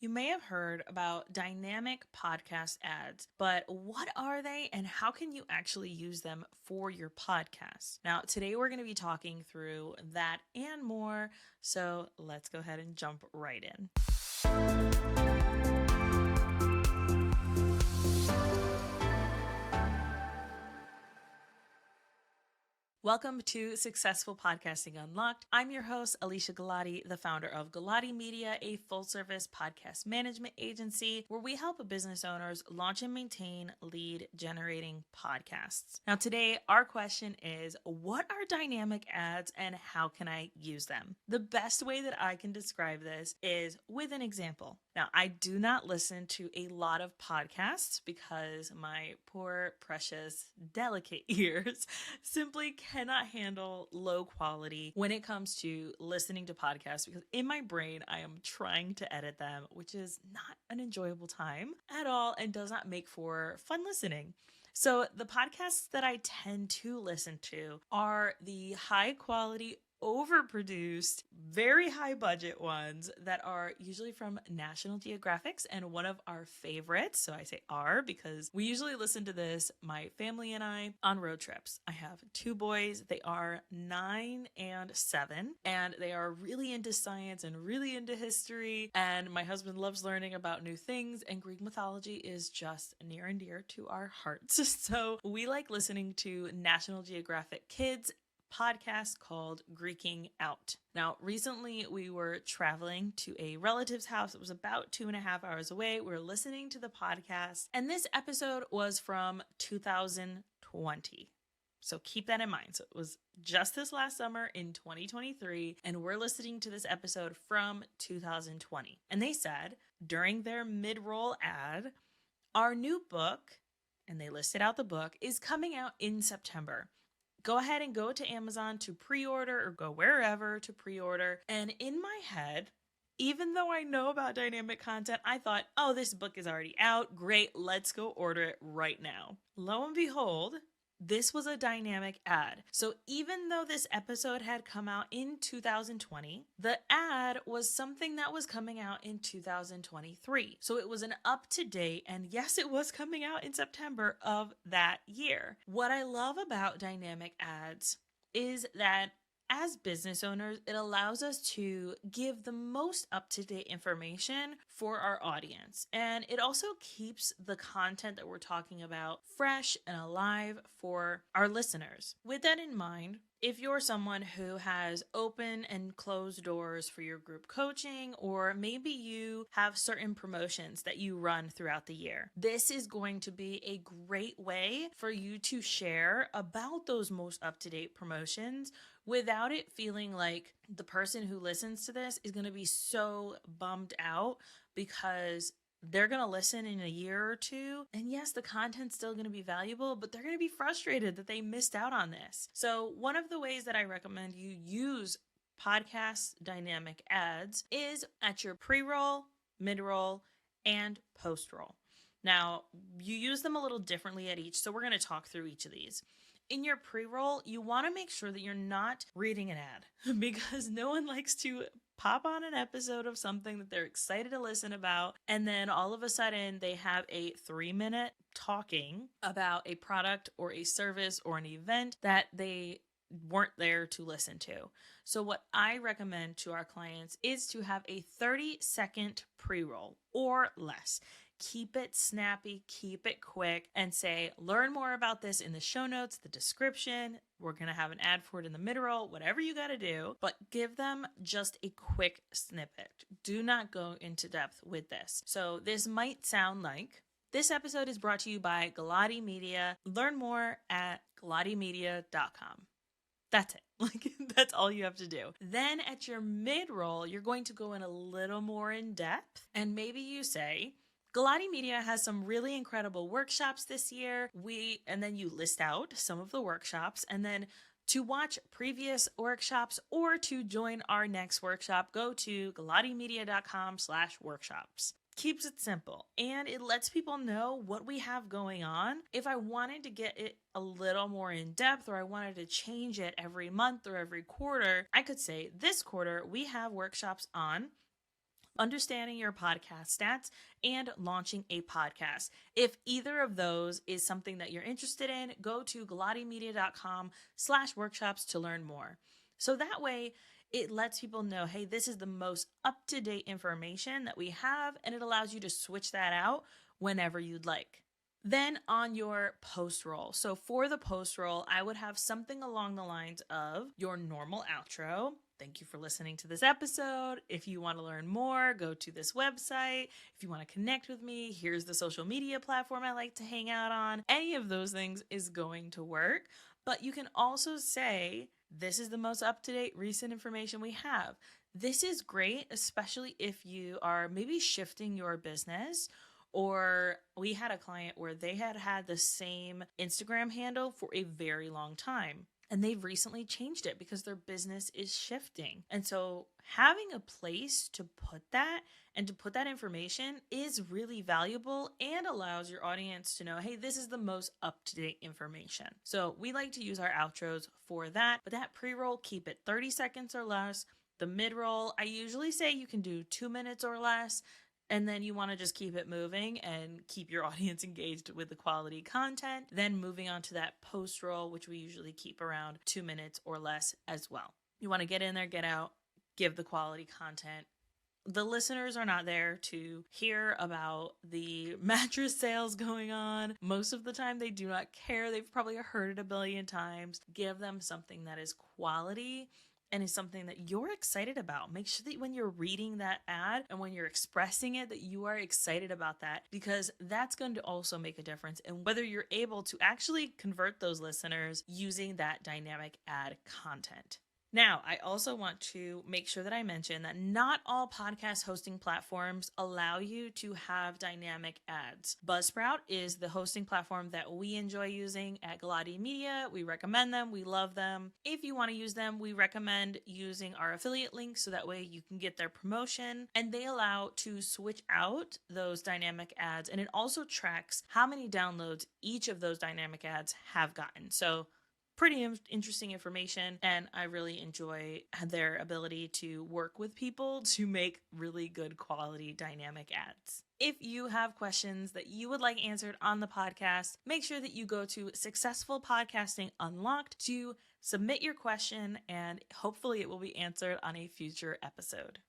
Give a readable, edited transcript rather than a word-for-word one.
You may have heard about dynamic podcast ads, but what are they and how can you actually use them for your podcast? Now, today we're going to be talking through that and more, so let's go ahead and jump right in. Welcome to Successful Podcasting Unlocked. I'm your host, Alicia Galati, the founder of Galati Media, a full-service podcast management agency where we help business owners launch and maintain lead-generating podcasts. Now, today, our question is, what are dynamic ads and how can I use them? The best way that I can describe this is with an example. Now, I do not listen to a lot of podcasts because my poor, precious, delicate ears simply cannot handle low quality when it comes to listening to podcasts because in my brain, I am trying to edit them, which is not an enjoyable time at all and does not make for fun listening. So the podcasts that I tend to listen to are the high quality, overproduced, very high budget ones that are usually from National Geographics and one of our favorites. So I say our because we usually listen to this, my family and I, on road trips. I have two boys. They are 9 and 7, and they are really into science and really into history. And my husband loves learning about new things, and Greek mythology is just near and dear to our hearts. So we like listening to National Geographic Kids podcast called Greeking Out. Now, recently we were traveling to a relative's house. It was about 2.5 hours away. We were listening to the podcast, and this episode was from 2020. So keep that in mind. So it was just this last summer in 2023, and we're listening to this episode from 2020. And they said during their mid-roll ad, our new book, and they listed out the book, is coming out in September. Go ahead and go to Amazon to pre-order or go wherever to pre-order. And in my head, even though I know about dynamic content, I thought, oh, this book is already out. Great, let's go order it right now. Lo and behold, this was a dynamic ad. So even though this episode had come out in 2020, the ad was something that was coming out in 2023. So it was an up-to-date, and yes, it was coming out in September of that year. What I love about dynamic ads is that as business owners, it allows us to give the most up-to-date information for our audience. And it also keeps the content that we're talking about fresh and alive for our listeners. With that in mind, if you're someone who has open and closed doors for your group coaching, or maybe you have certain promotions that you run throughout the year, this is going to be a great way for you to share about those most up-to-date promotions without it feeling like the person who listens to this is going to be so bummed out because they're going to listen in a year or two. And yes, the content's still going to be valuable, but they're going to be frustrated that they missed out on this. So one of the ways that I recommend you use podcast dynamic ads is at your pre-roll, mid-roll, and post-roll. Now, you use them a little differently at each, so we're going to talk through each of these. In your pre-roll, you want to make sure that you're not reading an ad because no one likes to pop on an episode of something that they're excited to listen about, and then all of a sudden they have a 3-minute talking about a product or a service or an event that they weren't there to listen to. So what I recommend to our clients is to have a 30-second pre-roll or less. Keep it snappy, keep it quick, and say, learn more about this in the show notes, the description. We're going to have an ad for it in the mid-roll, whatever you got to do, but give them just a quick snippet. Do not go into depth with this. So this might sound like this episode is brought to you by Galati Media. Learn more at galatimedia.com. That's it. That's all you have to do. Then at your mid-roll, you're going to go in a little more in depth, and maybe you say, Galati Media has some really incredible workshops this year. And then you list out some of the workshops, and then to watch previous workshops or to join our next workshop, go to galatimedia.com/workshops. Keeps it simple, and it lets people know what we have going on. If I wanted to get it a little more in depth, or I wanted to change it every month or every quarter, I could say this quarter we have workshops on understanding your podcast stats, and launching a podcast. If either of those is something that you're interested in, go to galatimedia.com/workshops to learn more. So that way, it lets people know, hey, this is the most up-to-date information that we have, and it allows you to switch that out whenever you'd like. Then on your post roll. So for the post roll, I would have something along the lines of your normal outro. Thank you for listening to this episode. If you want to learn more, go to this website. If you want to connect with me, here's the social media platform I like to hang out on. Any of those things is going to work. But you can also say, this is the most up-to-date recent information we have. This is great, especially if you are maybe shifting your business, or we had a client where they had the same Instagram handle for a very long time, and they've recently changed it because their business is shifting. And so having a place to put that and to put that information is really valuable and allows your audience to know, hey, this is the most up-to-date information. So we like to use our outros for that, but that pre-roll, keep it 30 seconds or less. The mid-roll, I usually say you can do 2 minutes or less. And then you want to just keep it moving and keep your audience engaged with the quality content. Then moving on to that post roll, which we usually keep around 2 minutes or less as well. You want to get in there, get out, give the quality content. The listeners are not there to hear about the mattress sales going on. Most of the time, they do not care. They've probably heard it a billion times. Give them something that is quality and is something that you're excited about. Make sure that when you're reading that ad and when you're expressing it, that you are excited about that, because that's going to also make a difference in whether you're able to actually convert those listeners using that dynamic ad content. Now, I also want to make sure that I mention that not all podcast hosting platforms allow you to have dynamic ads. Buzzsprout is the hosting platform that we enjoy using at Galati Media. We recommend them. We love them. If you want to use them, we recommend using our affiliate links so that way you can get their promotion, and they allow to switch out those dynamic ads, and it also tracks how many downloads each of those dynamic ads have gotten. So pretty interesting information, and I really enjoy their ability to work with people to make really good quality dynamic ads. If you have questions that you would like answered on the podcast, make sure that you go to Successful Podcasting Unlocked to submit your question, and hopefully it will be answered on a future episode.